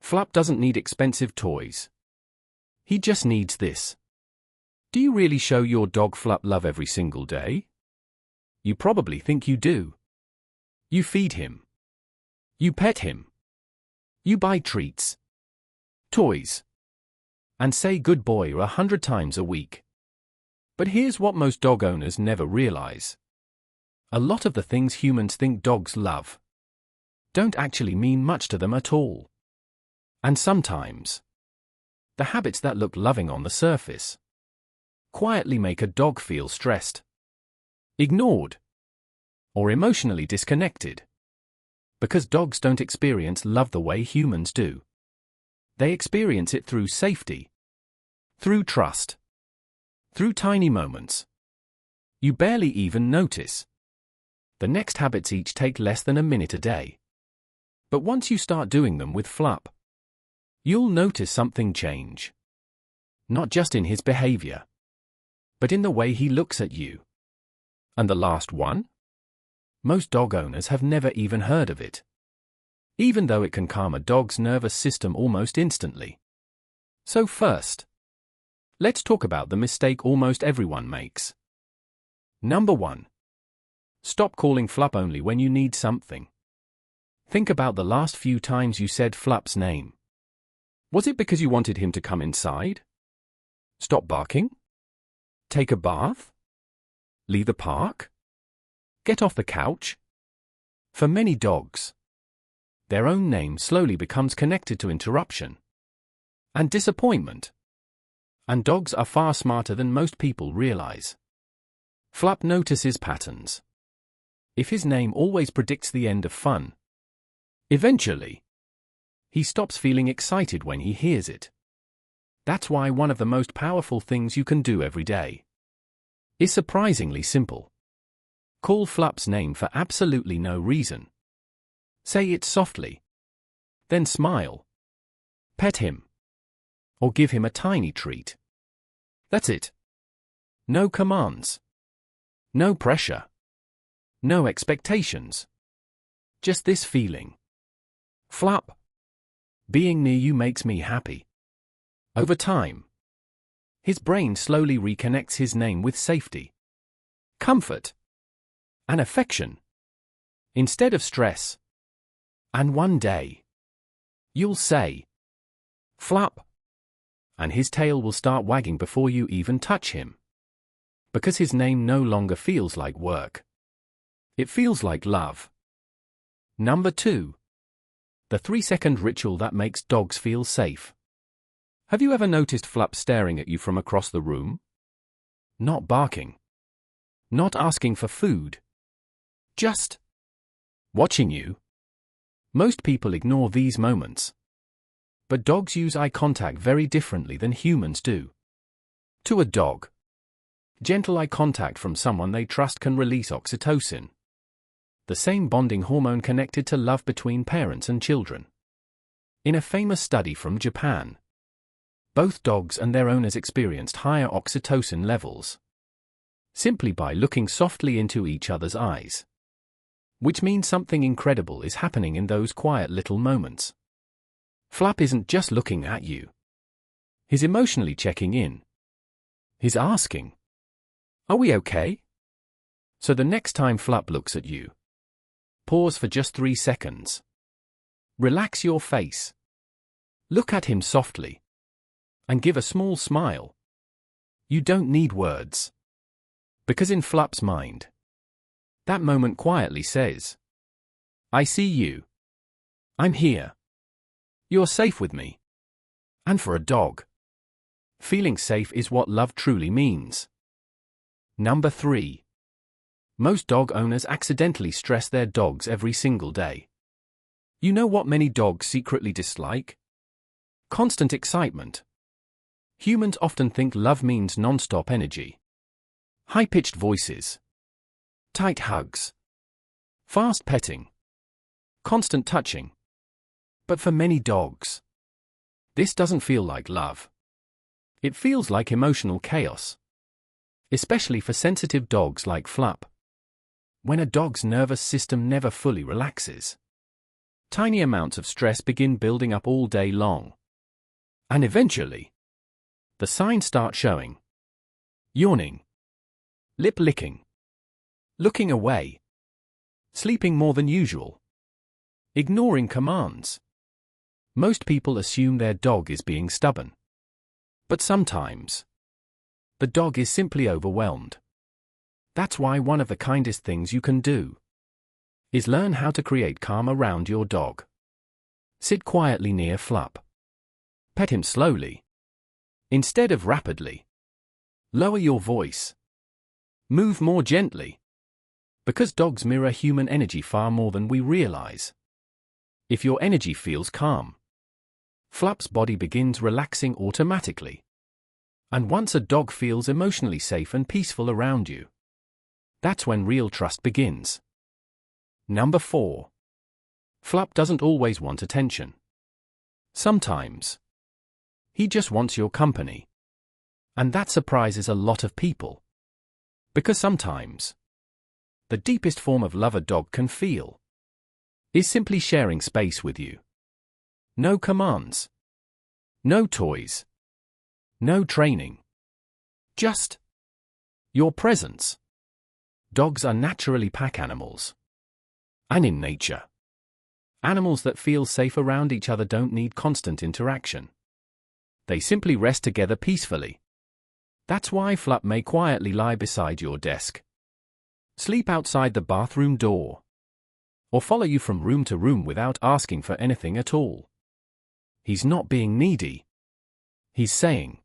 Flup doesn't need expensive toys. He just needs this. Do you really show your dog Flup love every single day? You probably think you do. You feed him. You pet him. You buy treats, toys, and say good boy 100 times a week. But here's what most dog owners never realize. A lot of the things humans think dogs love don't actually mean much to them at all. And sometimes, the habits that look loving on the surface quietly make a dog feel stressed, ignored, or emotionally disconnected. Because dogs don't experience love the way humans do. They experience it through safety, through trust, through tiny moments you barely even notice. The next habits each take less than a minute a day. But once you start doing them with Flup, you'll notice something change. Not just in his behavior, but in the way he looks at you. And the last one? Most dog owners have never even heard of it, even though it can calm a dog's nervous system almost instantly. So first, let's talk about the mistake almost everyone makes. Number 1. Stop calling Flup only when you need something. Think about the last few times you said Flup's name. Was it because you wanted him to come inside? Stop barking? Take a bath? Leave the park? Get off the couch? For many dogs, their own name slowly becomes connected to interruption and disappointment. And dogs are far smarter than most people realize. Flup notices patterns. If his name always predicts the end of fun, eventually, he stops feeling excited when he hears it. That's why one of the most powerful things you can do every day is surprisingly simple. Call Flup's name for absolutely no reason. Say it softly. Then smile. Pet him. Or give him a tiny treat. That's it. No commands. No pressure. No expectations. Just this feeling. Flup, being near you makes me happy. Over time, his brain slowly reconnects his name with safety, comfort, and affection, instead of stress. And one day, you'll say, Flup, and his tail will start wagging before you even touch him. Because his name no longer feels like work. It feels like love. Number 2. The 3-second ritual that makes dogs feel safe. Have you ever noticed Flup staring at you from across the room? Not barking. Not asking for food. Just watching you. Most people ignore these moments. But dogs use eye contact very differently than humans do. To a dog, gentle eye contact from someone they trust can release oxytocin, the same bonding hormone connected to love between parents and children. In a famous study from Japan, both dogs and their owners experienced higher oxytocin levels simply by looking softly into each other's eyes. Which means something incredible is happening in those quiet little moments. Flup isn't just looking at you. He's emotionally checking in. He's asking, "Are we okay?" So the next time Flup looks at you, pause for just 3 seconds. Relax your face. Look at him softly. And give a small smile. You don't need words. Because in Flup's mind, that moment quietly says, I see you. I'm here. You're safe with me. And for a dog, feeling safe is what love truly means. Number 3. Most dog owners accidentally stress their dogs every single day. You know what many dogs secretly dislike? Constant excitement. Humans often think love means non-stop energy, high-pitched voices, tight hugs, fast petting, constant touching. But for many dogs, this doesn't feel like love. It feels like emotional chaos. Especially for sensitive dogs like Flup. When a dog's nervous system never fully relaxes, Tiny amounts of stress begin building up all day long. And eventually, the signs start showing. Yawning. Lip licking. Looking away. Sleeping more than usual. Ignoring commands. Most people assume their dog is being stubborn. But sometimes, the dog is simply overwhelmed. That's why one of the kindest things you can do is learn how to create calm around your dog. Sit quietly near Flup. Pet him slowly, instead of rapidly. Lower your voice. Move more gently. Because dogs mirror human energy far more than we realize. If your energy feels calm, Flup's body begins relaxing automatically. And once a dog feels emotionally safe and peaceful around you, that's when real trust begins. Number 4. Flup doesn't always want attention. Sometimes, he just wants your company. And that surprises a lot of people. Because sometimes, the deepest form of love a dog can feel is simply sharing space with you. No commands. No toys. No training. Just your presence. Dogs are naturally pack animals. And in nature, animals that feel safe around each other don't need constant interaction. They simply rest together peacefully. That's why Flup may quietly lie beside your desk, sleep outside the bathroom door, or follow you from room to room without asking for anything at all. He's not being needy. He's saying,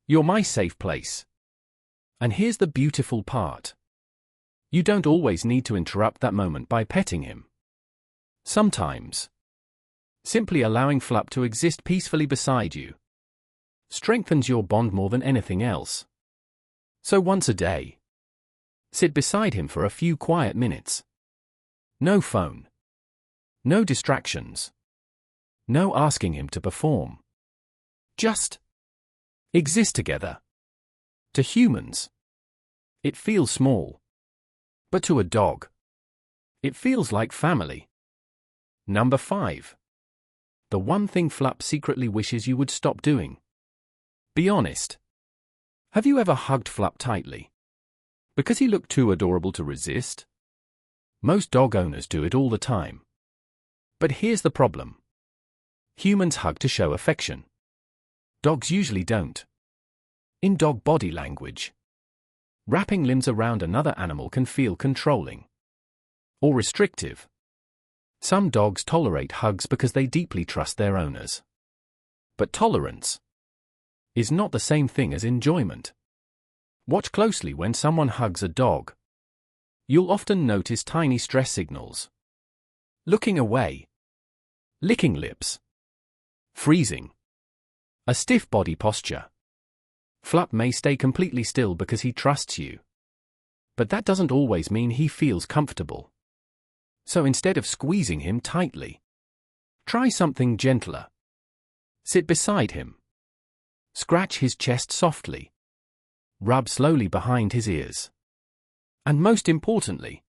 "You're my safe place." And here's the beautiful part. You don't always need to interrupt that moment by petting him. Sometimes, simply allowing Flup to exist peacefully beside you strengthens your bond more than anything else. So once a day, sit beside him for a few quiet minutes. No phone. No distractions. No asking him to perform. Just exist together. To humans, it feels small. But to a dog, it feels like family. Number 5. The one thing Flup secretly wishes you would stop doing. Be honest. Have you ever hugged Flup tightly because he looked too adorable to resist? Most dog owners do it all the time. But here's the problem. Humans hug to show affection. Dogs usually don't. In dog body language, wrapping limbs around another animal can feel controlling or restrictive. Some dogs tolerate hugs because they deeply trust their owners. But tolerance is not the same thing as enjoyment. Watch closely when someone hugs a dog. You'll often notice tiny stress signals. Looking away. Licking lips. Freezing. A stiff body posture. Flup may stay completely still because he trusts you. But that doesn't always mean he feels comfortable. So instead of squeezing him tightly, try something gentler. Sit beside him. Scratch his chest softly. Rub slowly behind his ears. And most importantly,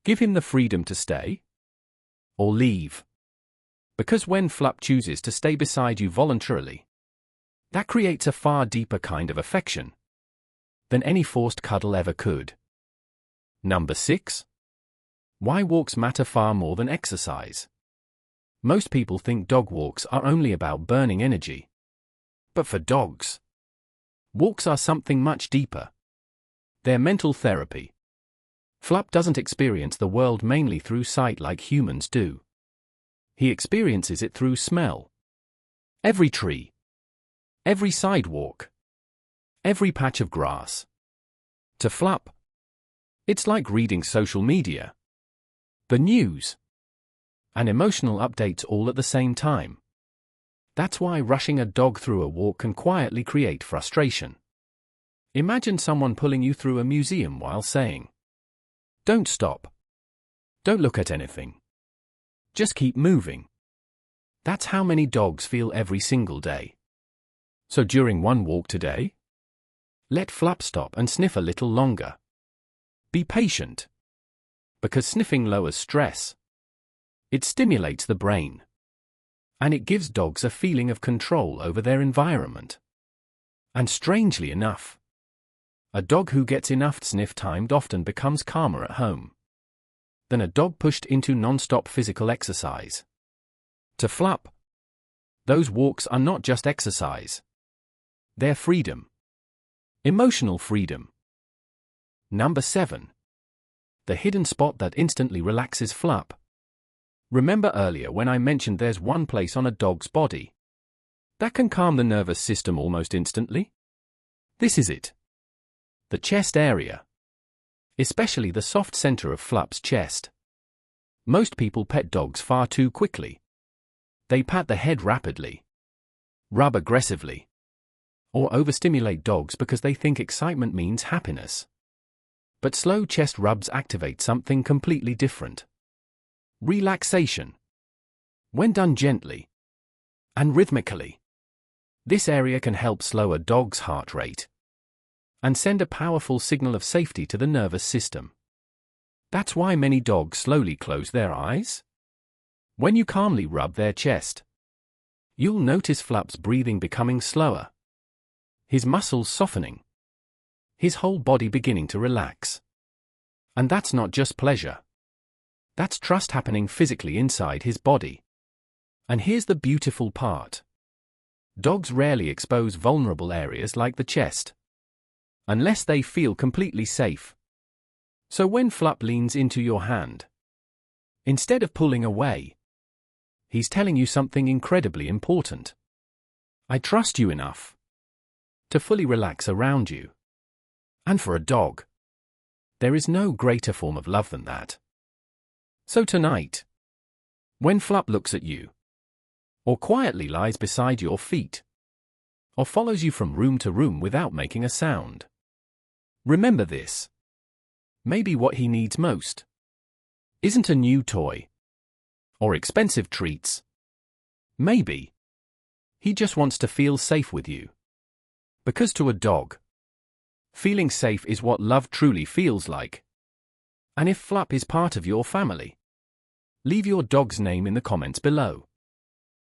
give him the freedom to stay or leave. Because when Flup chooses to stay beside you voluntarily, that creates a far deeper kind of affection than any forced cuddle ever could. Number 6. Why walks matter far more than exercise. Most people think dog walks are only about burning energy. But for dogs, walks are something much deeper. They're mental therapy. Flup doesn't experience the world mainly through sight like humans do. He experiences it through smell. Every tree. Every sidewalk. Every patch of grass. To Flup, it's like reading social media, the news, and emotional updates all at the same time. That's why rushing a dog through a walk can quietly create frustration. Imagine someone pulling you through a museum while saying, "Don't stop. Don't look at anything. Just keep moving." That's how many dogs feel every single day. So during one walk today, let Flup stop and sniff a little longer. Be patient. Because sniffing lowers stress. It stimulates the brain. And it gives dogs a feeling of control over their environment. And strangely enough, a dog who gets enough sniff time often becomes calmer at home than a dog pushed into non-stop physical exercise. To Flup, those walks are not just exercise. They're freedom. Emotional freedom. Number 7. The hidden spot that instantly relaxes Flup. Remember earlier when I mentioned there's one place on a dog's body that can calm the nervous system almost instantly? This is it. The chest area. Especially the soft center of Flup's chest. Most people pet dogs far too quickly. They pat the head rapidly, rub aggressively, or overstimulate dogs because they think excitement means happiness. But slow chest rubs activate something completely different. Relaxation. When done gently and rhythmically, this area can help slow a dog's heart rate and send a powerful signal of safety to the nervous system. That's why many dogs slowly close their eyes. When you calmly rub their chest, you'll notice Flup's breathing becoming slower, his muscles softening, his whole body beginning to relax. And that's not just pleasure. That's trust happening physically inside his body. And here's the beautiful part. Dogs rarely expose vulnerable areas like the chest, unless they feel completely safe. So when Flup leans into your hand, instead of pulling away, he's telling you something incredibly important. I trust you enough to fully relax around you. And for a dog, there is no greater form of love than that. So tonight, when Flup looks at you, or quietly lies beside your feet, or follows you from room to room without making a sound, remember this. Maybe what he needs most isn't a new toy or expensive treats. Maybe he just wants to feel safe with you. Because to a dog, feeling safe is what love truly feels like. And if Flup is part of your family, leave your dog's name in the comments below.